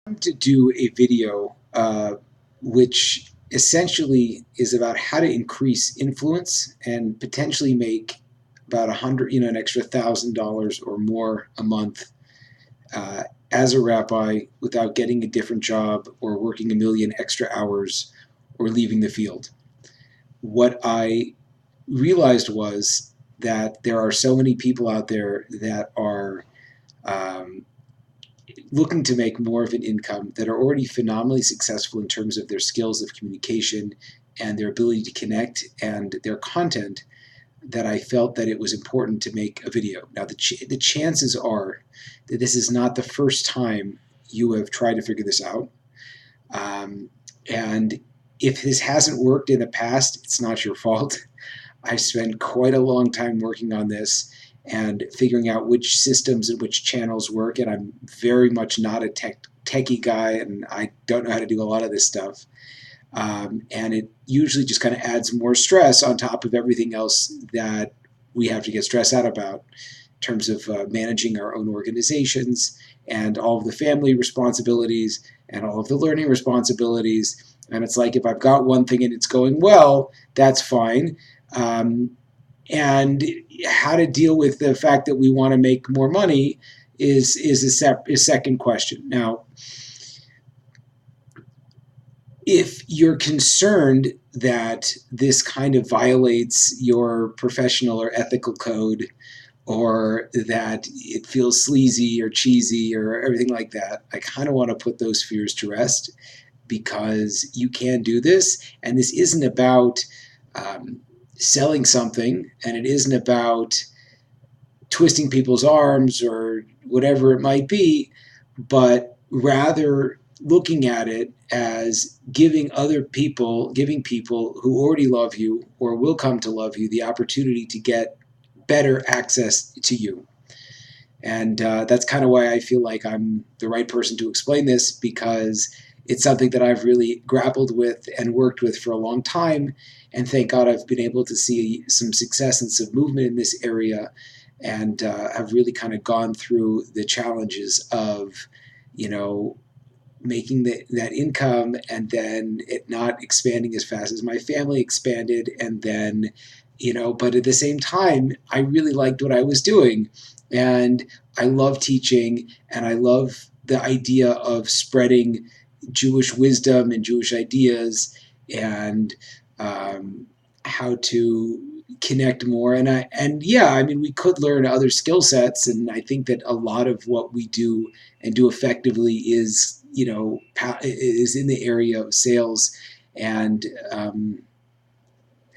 To do a video which essentially is about how to increase influence and potentially make about an extra $1,000 or more a month uh, as a rabbi without getting a different job or working a million extra hours or leaving the field. What I realized was that there are so many people out there that are um, looking to make more of an income that are already phenomenally successful in terms of their skills of communication and their ability to connect and their content, that I felt that it was important to make a video. Now, the chances are that this is not the first time you have tried to figure this out. And if this hasn't worked in the past, it's not your fault. I spent quite a long time working on this and figuring out which systems and which channels work. And I'm very much not a techie guy, and I don't know how to do a lot of this stuff. And it usually just kind of adds more stress on top of everything else that we have to get stressed out about in terms of managing our own organizations and all of the family responsibilities and all of the learning responsibilities. And it's like, if I've got one thing and it's going well, that's fine. Um, and how to deal with the fact that we want to make more money is a second question. Now, if you're concerned that this kind of violates your professional or ethical code, or that it feels sleazy or cheesy or everything like that, I kind of want to put those fears to rest, because you can do this. And this isn't about selling something, and it isn't about twisting people's arms or whatever it might be, but rather looking at it as giving people who already love you or will come to love you the opportunity to get better access to you. And that's kind of why I feel like I'm the right person to explain this, because it's something that I've really grappled with and worked with for a long time. And thank God I've been able to see some success and some movement in this area, and have really kind of gone through the challenges of, you know, making that income and then it not expanding as fast as my family expanded. And then, but at the same time, I really liked what I was doing. And I love teaching, and I love the idea of spreading Jewish wisdom and Jewish ideas, and how to connect more. And yeah, I mean, we could learn other skill sets, and I think that a lot of what we do and do effectively is, is in the area of sales and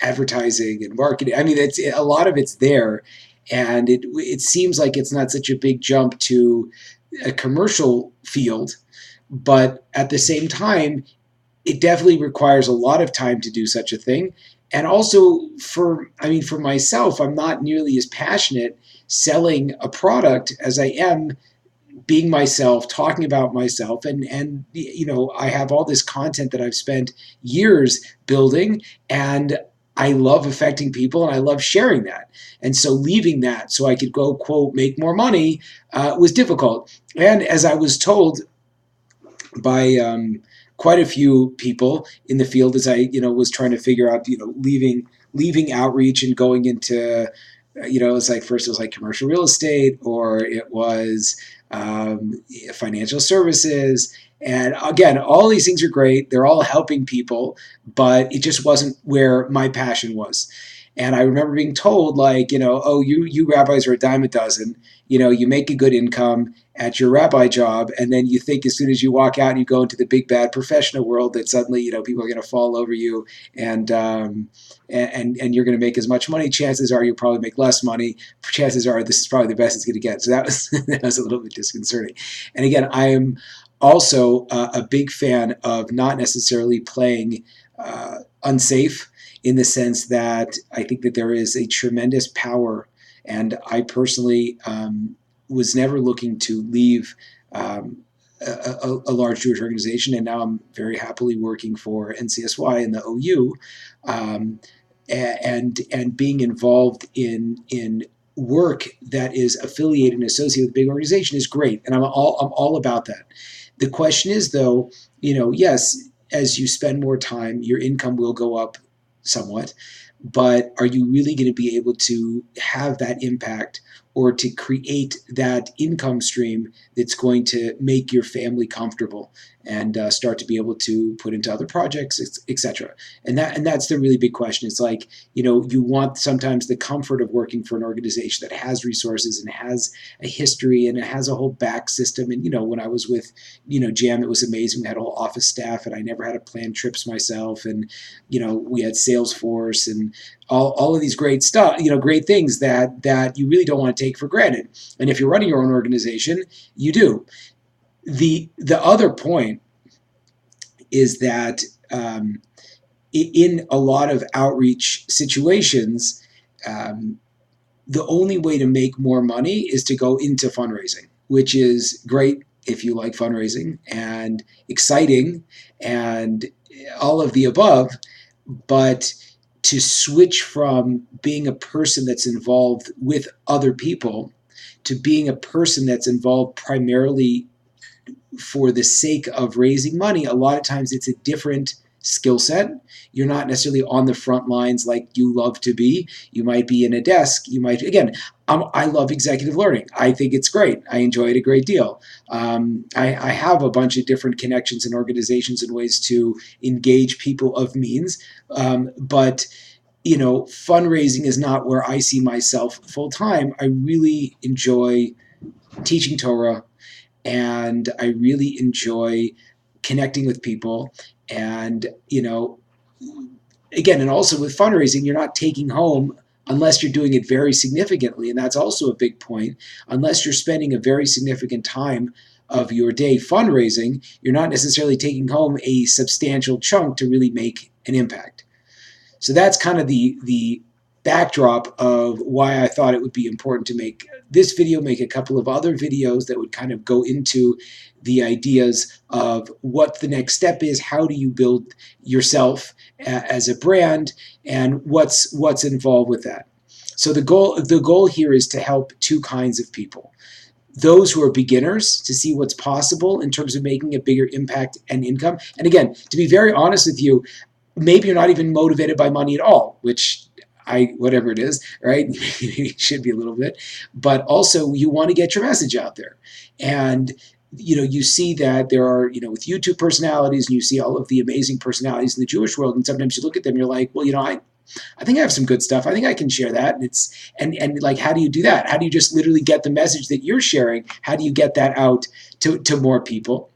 advertising and marketing. I mean, it's a lot of it's there, and it seems like it's not such a big jump to a commercial field, but at the same time, it definitely requires a lot of time to do such a thing. And also for myself, I'm not nearly as passionate selling a product as I am being myself, talking about myself. And I have all this content that I've spent years building, and I love affecting people and I love sharing that. And so leaving that so I could go, quote, make more money was difficult. And as I was told by quite a few people in the field, as I was trying to figure out leaving outreach and going into it's like, first it was like commercial real estate, or it was financial services. And again, all these things are great. They're all helping people, but it just wasn't where my passion was. And I remember being told, like, oh, you rabbis are a dime a dozen. You make a good income at your rabbi job, and then you think as soon as you walk out and you go into the big bad professional world that suddenly people are going to fall over you, and you're going to make as much money. Chances are you'll probably make less money. Chances are this is probably the best it's going to get. So that was a little bit disconcerting. And again, I am also a big fan of not necessarily playing unsafe, in the sense that I think that there is a tremendous power, and I personally was never looking to leave a large Jewish organization, and now I'm very happily working for NCSY and the OU, and being involved in work that is affiliated and associated with a big organization is great, and I'm all about that. The question is, though, yes, as you spend more time, your income will go up somewhat, but are you really going to be able to have that impact or to create that income stream that's going to make your family comfortable and start to be able to put into other projects, etc. And that's the really big question. It's like, you want sometimes the comfort of working for an organization that has resources and has a history and it has a whole back system. And when I was with Jam, it was amazing. We had a whole office staff, and I never had to plan trips myself. And we had Salesforce and all of these great stuff, great things that you really don't want to take for granted. And if you're running your own organization, you do. The other point is that in a lot of outreach situations, the only way to make more money is to go into fundraising, which is great if you like fundraising and exciting and all of the above. But to switch from being a person that's involved with other people to being a person that's involved primarily for the sake of raising money, a lot of times it's a different skill set. You're not necessarily on the front lines like you love to be. You might be in a desk. You might, again, I love executive learning. I think it's great. I enjoy it a great deal. I have a bunch of different connections and organizations and ways to engage people of means. But fundraising is not where I see myself full time. I really enjoy teaching Torah, and I really enjoy connecting with people. And again, and also with fundraising, you're not taking home, unless you're doing it very significantly, and that's also a big point, unless you're spending a very significant time of your day fundraising, you're not necessarily taking home a substantial chunk to really make an impact. So that's kind of the backdrop of why I thought it would be important to make this video, make a couple of other videos that would kind of go into the ideas of what the next step is, how do you build yourself as a brand, and what's involved with that. So the goal here is to help two kinds of people. Those who are beginners, to see what's possible in terms of making a bigger impact and income. And again, to be very honest with you, maybe you're not even motivated by money at all, which whatever it is, right? It should be a little bit, but also you want to get your message out there. And you see that there are, with YouTube personalities, and you see all of the amazing personalities in the Jewish world, and sometimes you look at them and you're like, well, I think I have some good stuff. I think I can share that. And like, how do you do that? How do you just literally get the message that you're sharing? How do you get that out to more people?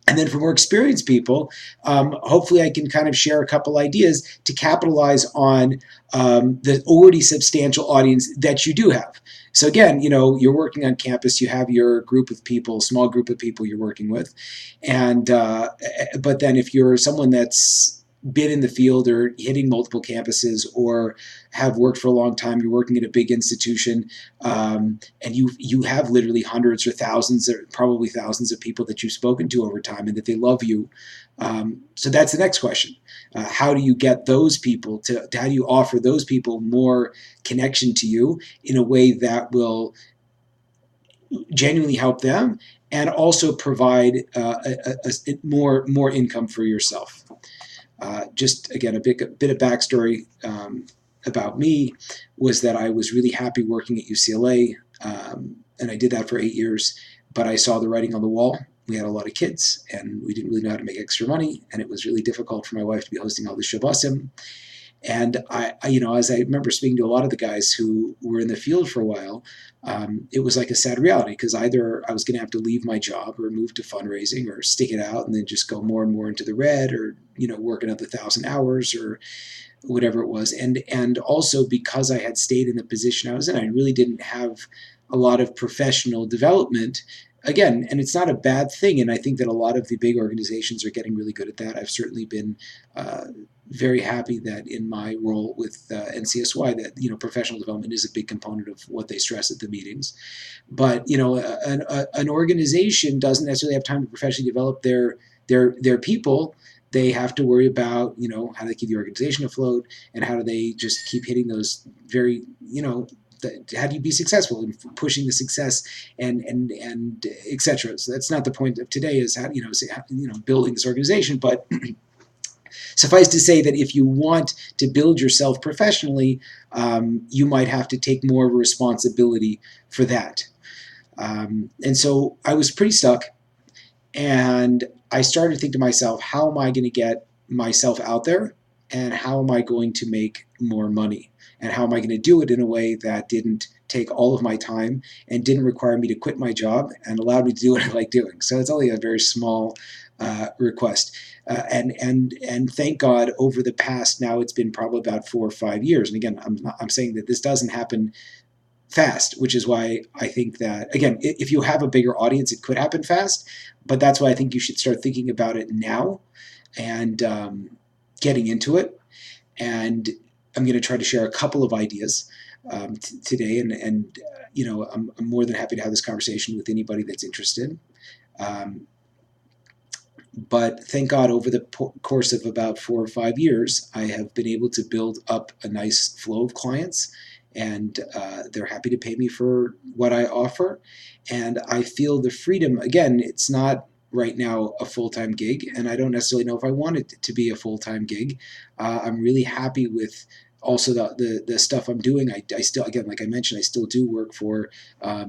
And then for more experienced people, hopefully I can kind of share a couple ideas to capitalize on the already substantial audience that you do have. So again, you're working on campus, you have your group of people, small group of people you're working with. And but then if you're someone that's been in the field or hitting multiple campuses or have worked for a long time, you're working at a big institution, and you have literally hundreds or thousands or probably thousands of people that you've spoken to over time and that they love you. So that's the next question. How do you get those people how do you offer those people more connection to you in a way that will genuinely help them and also provide more income for yourself? Just again, a bit of backstory about me was that I was really happy working at UCLA, and I did that for 8 years, but I saw the writing on the wall. We had a lot of kids, and we didn't really know how to make extra money, and it was really difficult for my wife to be hosting all the Shabbosim. And I as I remember speaking to a lot of the guys who were in the field for a while, it was like a sad reality, because either I was going to have to leave my job or move to fundraising or stick it out and then just go more and more into the red, or work another 1,000 hours or whatever it was. And also because I had stayed in the position I was in, I really didn't have a lot of professional development. Again, and it's not a bad thing, and I think that a lot of the big organizations are getting really good at that. I've certainly been very happy that in my role with NCSY that professional development is a big component of what they stress at the meetings. But an organization doesn't necessarily have time to professionally develop their people. They have to worry about how they keep the organization afloat and how do they just keep hitting those very how do you be successful in pushing the success and etc. So that's not the point of today, is how, building this organization, but suffice to say that if you want to build yourself professionally, you might have to take more responsibility for that. And so I was pretty stuck, and I started to think to myself, how am I going to get myself out there, and how am I going to make more money, and how am I going to do it in a way that didn't take all of my time and didn't require me to quit my job and allowed me to do what I like doing. So it's only a very small request. And thank God, over the past, now it's been probably about 4 or 5 years. And again, I'm saying that this doesn't happen fast, which is why I think that, again, if you have a bigger audience, it could happen fast. But that's why I think you should start thinking about it now and getting into it. And I'm going to try to share a couple of ideas today, and I'm more than happy to have this conversation with anybody that's interested. But thank God, over the course of about 4 or 5 years, I have been able to build up a nice flow of clients, and they're happy to pay me for what I offer. And I feel the freedom. Again, it's not right now a full-time gig, and I don't necessarily know if I want it to be a full-time gig. I'm really happy with also the stuff I'm doing. I still, again, like I mentioned, I still do work for a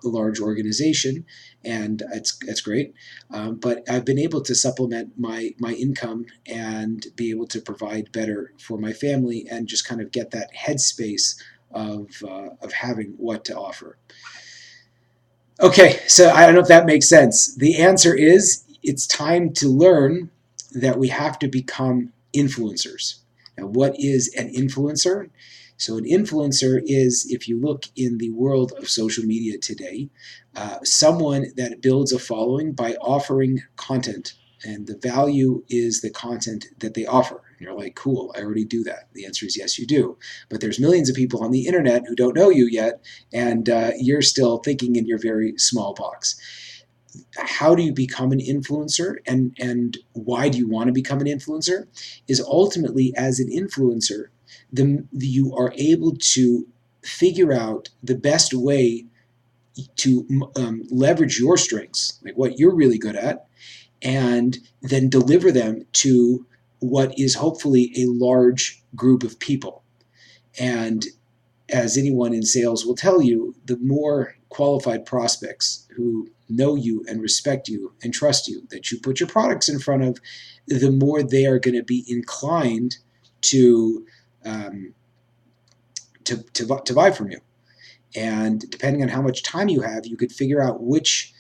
large organization, and it's great. But I've been able to supplement my income and be able to provide better for my family, and just kind of get that headspace of having what to offer. Okay, so I don't know if that makes sense. The answer is, it's time to learn that we have to become influencers. Now, what is an influencer? So an influencer is, if you look in the world of social media today, someone that builds a following by offering content, and the value is the content that they offer. And you're like, cool, I already do that. The answer is yes, you do. But there's millions of people on the internet who don't know you yet, and you're still thinking in your very small box. How do you become an influencer, and why do you want to become an influencer? Is ultimately, as an influencer, you are able to figure out the best way to leverage your strengths, like what you're really good at, and then deliver them to what is hopefully a large group of people. And as anyone in sales will tell you, the more qualified prospects who know you and respect you and trust you, that you put your products in front of, the more they are going to be inclined to buy from you. And depending on how much time you have, you could figure out which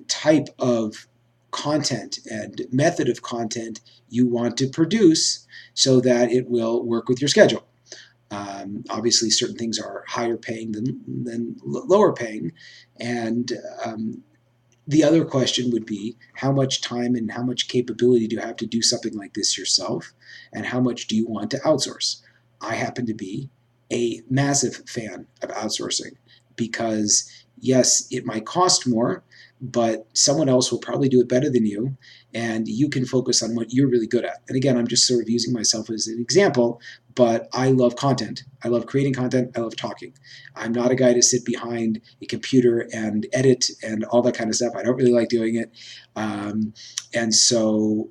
type of content and method of content you want to produce so that it will work with your schedule. Obviously, certain things are higher paying than lower paying. And the other question would be, how much time and how much capability do you have to do something like this yourself? And how much do you want to outsource? I happen to be a massive fan of outsourcing, because yes, it might cost more, but someone else will probably do it better than you, and you can focus on what you're really good at. And again, I'm just sort of using myself as an example, but I love content. I love creating content. I love talking. I'm not a guy to sit behind a computer and edit and all that kind of stuff. I don't really like doing it. And so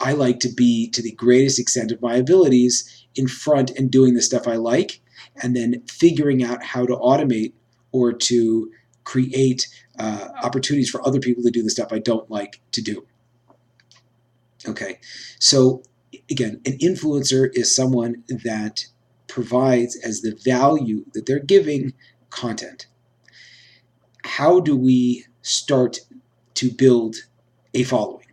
I like to be, to the greatest extent of my abilities, in front and doing the stuff I like, and then figuring out how to automate or to create opportunities for other people to do the stuff I don't like to do. Okay, so again, an influencer is someone that provides as the value that they're giving content. How do we start to build a following?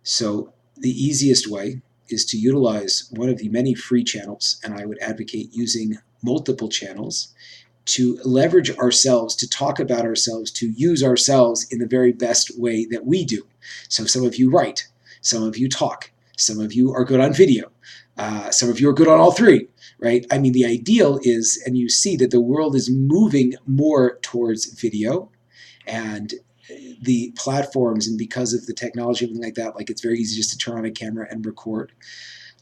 So the easiest way is to utilize one of the many free channels, and I would advocate using multiple channels to leverage ourselves, to talk about ourselves, to use ourselves in the very best way that we do. So some of you write, some of you talk, some of you are good on video, some of you are good on all three, right? I mean, the ideal is, and you see that the world is moving more towards video, and the platforms, and because of the technology, everything like that, like it's very easy just to turn on a camera and record.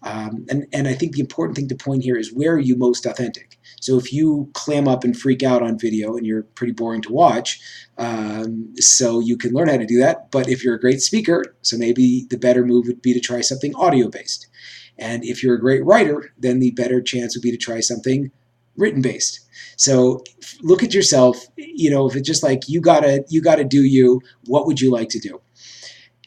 And I think the important thing to point here is, where are you most authentic? So if you clam up and freak out on video and you're pretty boring to watch, so you can learn how to do that. But if you're a great speaker, so maybe the better move would be to try something audio based. And if you're a great writer, then the better chance would be to try something written based. So look at yourself, if it's just like you gotta do you, what would you like to do?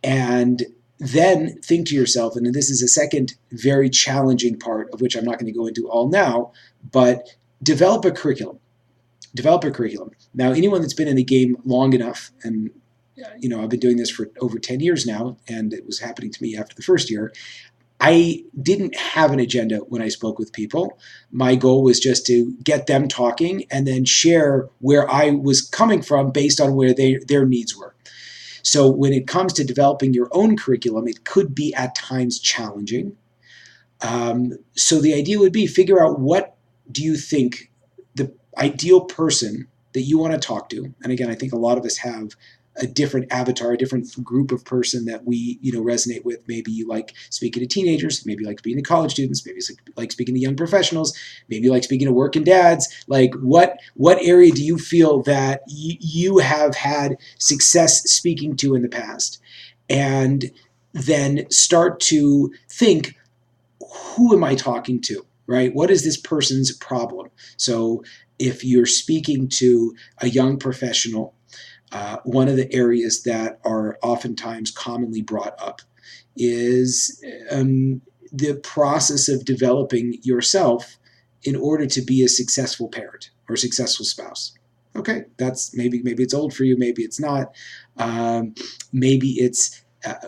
And then think to yourself, and this is a second very challenging part, of which I'm not going to go into all now, but develop a curriculum. Develop a curriculum. Now, anyone that's been in the game long enough, and I've been doing this for over 10 years now, and it was happening to me after the first year, I didn't have an agenda when I spoke with people. My goal was just to get them talking and then share where I was coming from based on where their needs were. So when it comes to developing your own curriculum, it could be at times challenging. So the idea would be, figure out, what do you think the ideal person that you want to talk to. And again, I think a lot of us have a different avatar, a different group of person that we resonate with. Maybe you like speaking to teenagers, maybe you like speaking to college students, maybe you like speaking to young professionals, maybe you like speaking to working dads. Like what area do you feel that you have had success speaking to in the past? And then start to think, who am I talking to, right? What is this person's problem? So if you're speaking to a young professional, one of the areas that are oftentimes commonly brought up is the process of developing yourself in order to be a successful parent or a successful spouse. Okay, that's maybe it's old for you, maybe it's not. Maybe it's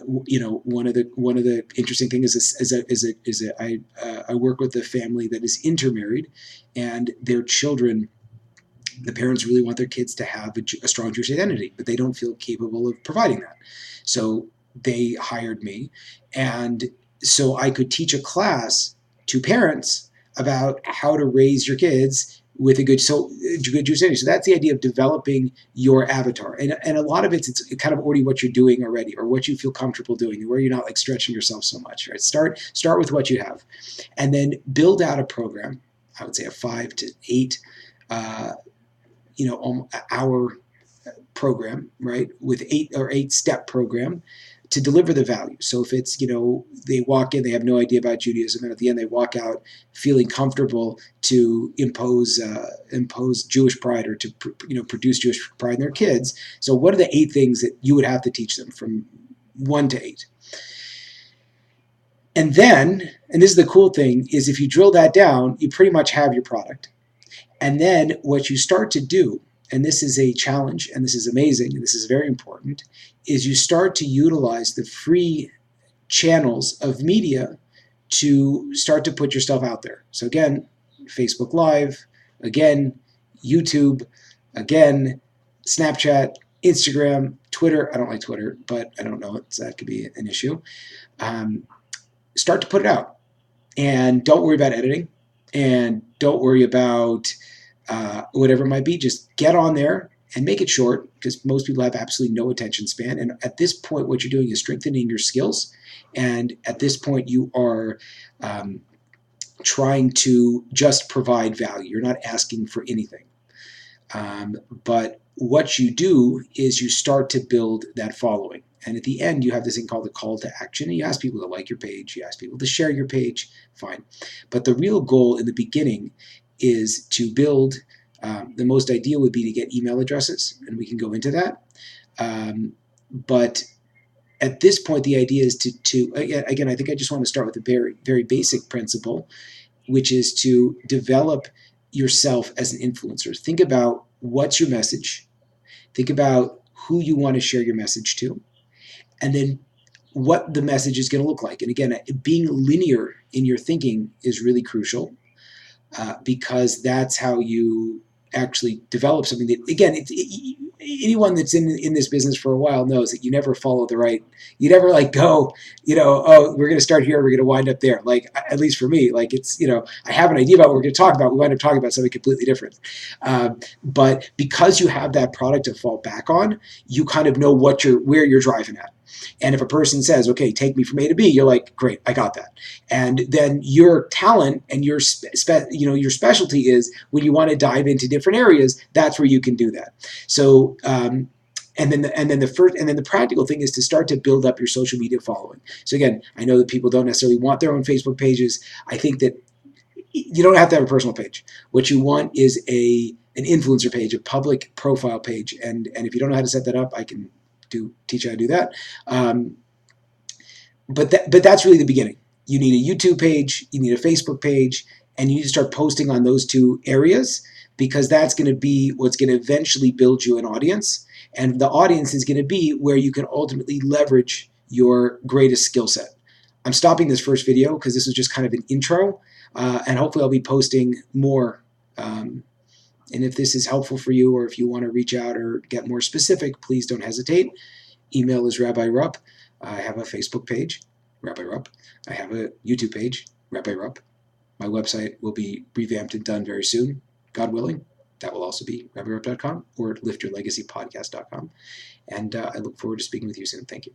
one of the interesting things is I work with a family that is intermarried, and their children, the parents really want their kids to have a strong Jewish identity, but they don't feel capable of providing that. So they hired me, and so I could teach a class to parents about how to raise your kids with a good Jewish identity. So that's the idea of developing your avatar. And a lot of it's kind of already what you're doing already, or what you feel comfortable doing, where you're not like stretching yourself so much, right? Start with what you have, and then build out a program. I would say a 5 to 8 hour program, right, with 8 step program to deliver the value. So if it's, they walk in, they have no idea about Judaism, and at the end they walk out feeling comfortable to impose Jewish pride, or to produce Jewish pride in their kids. So what are the 8 things that you would have to teach them from 1 to 8? And then, and this is the cool thing, is if you drill that down, you pretty much have your product. And then what you start to do, and this is a challenge, and this is amazing, and this is very important, is you start to utilize the free channels of media to start to put yourself out there. So again, Facebook Live, again, YouTube, again, Snapchat, Instagram, Twitter. I don't like Twitter, but I don't know, so that could be an issue. Start to put it out, and don't worry about editing, and don't worry about whatever it might be. Just get on there and make it short, because most people have absolutely no attention span. And at this point, what you're doing is strengthening your skills. And at this point, you are trying to just provide value. You're not asking for anything. But what you do is you start to build that following. And at the end, you have this thing called the call to action. And you ask people to like your page. You ask people to share your page. Fine. But the real goal in the beginning is to build, the most ideal would be to get email addresses, and we can go into that. But at this point, the idea is to again, I think I just want to start with a very, very basic principle, which is to develop yourself as an influencer. Think about what's your message. Think about who you want to share your message to, and then what the message is going to look like. And again, being linear in your thinking is really crucial. Because that's how you actually develop something that, again, anyone that's in this business for a while knows that you never follow you never like go, oh, we're going to start here, we're going to wind up there. Like, at least for me, like it's, I have an idea about what we're going to talk about, we wind up talking about something completely different. But because you have that product to fall back on, you kind of know where you're driving at. And if a person says, okay, take me from A to B, you're like, great, I got that. And then your talent and your your specialty is when you want to dive into different areas, that's where you can do that. So and then the practical thing is to start to build up your social media following. So again, I know that people don't necessarily want their own Facebook pages. I think that you don't have to have a personal page. What you want is an influencer page, a public profile page. And if you don't know how to set that up, I can teach you how to do that. But that's really the beginning. You need a YouTube page, you need a Facebook page, and you need to start posting on those two areas, because that's going to be what's going to eventually build you an audience. And the audience is going to be where you can ultimately leverage your greatest skill set. I'm stopping this first video because this was just kind of an intro, and hopefully I'll be posting more. And if this is helpful for you, or if you want to reach out or get more specific, please don't hesitate. Email is Rabbi Rupp. I have a Facebook page, Rabbi Rupp. I have a YouTube page, Rabbi Rupp. My website will be revamped and done very soon, God willing. That will also be rabbirupp.com or liftyourlegacypodcast.com. And I look forward to speaking with you soon. Thank you.